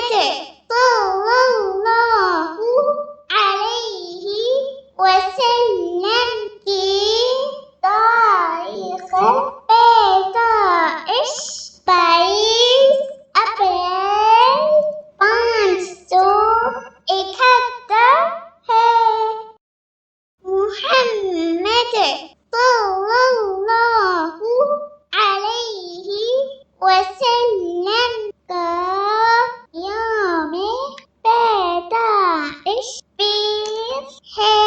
صلى الله عليه وسلم کی تاریخ پیدائش 22 اپریل 571 ہے۔ محمد صلی اللہ علیہ وسلم کا یوم پیدائش 20 ہے۔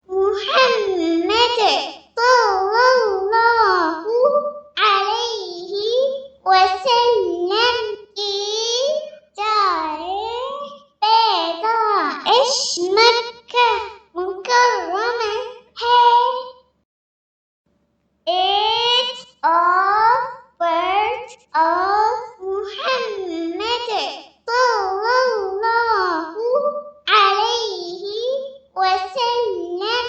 محمد صلی اللہ علیہ وسلم کی تاریخ پیدائش مکہ مکرمہ ہے۔ Age of birth of Muhammad sallallahu alayhi wasallam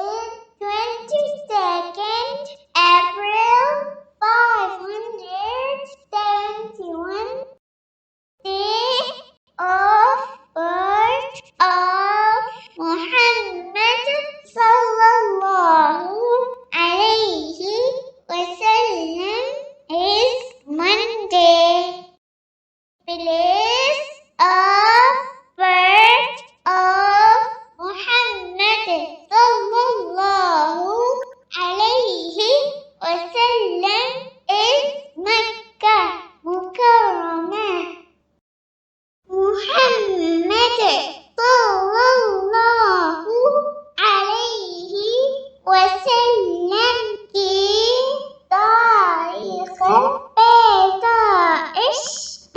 is 22nd April 571. Date of birth of Muhammad sallallahu alayhi wasallam is Monday. Place of birth of Muhammad sallallahu alayhi wasallam is Makkah Mukarramah. Muhammad sallallahu alayhi wasallam کی تاریخ پیدائش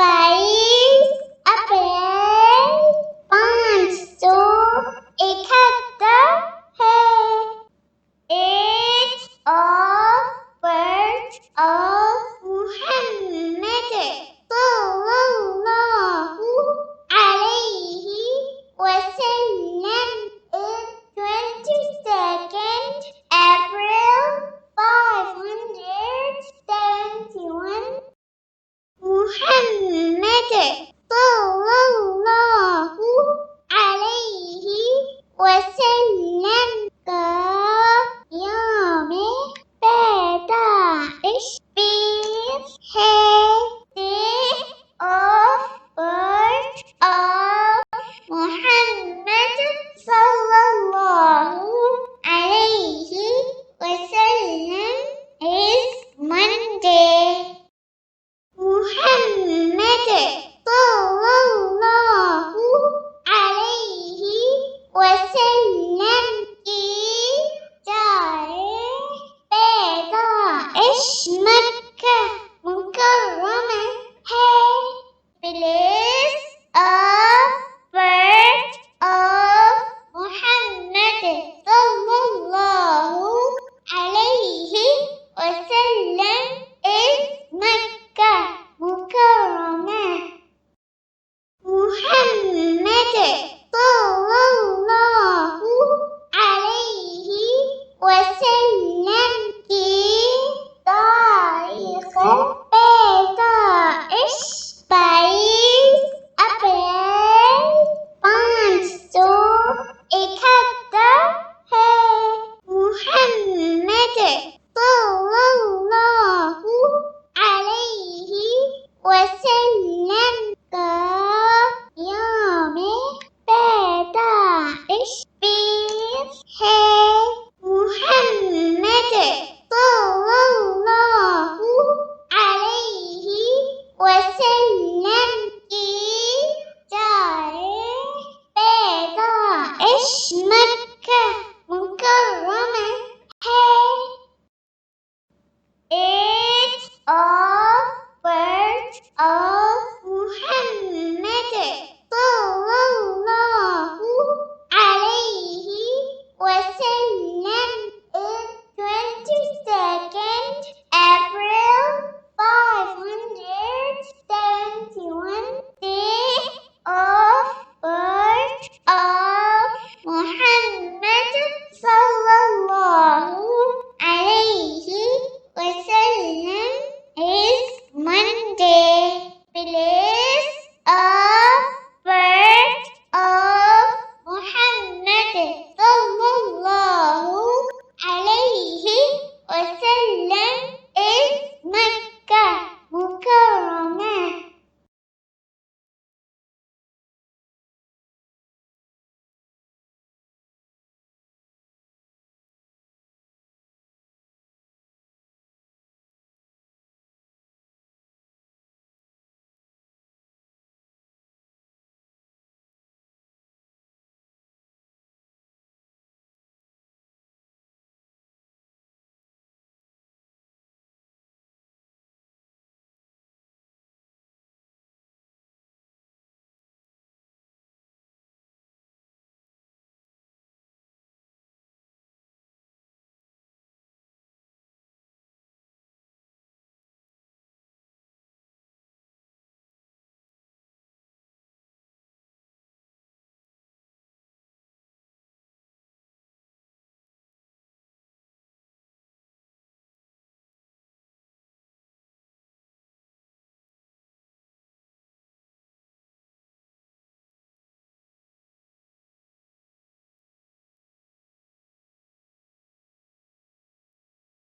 22 اپریل 571 ہے۔ Age of birth of Muhammad sallallahu alayhi wasallam is 22nd April 571. Muhammad sallallahu alayhi wasallam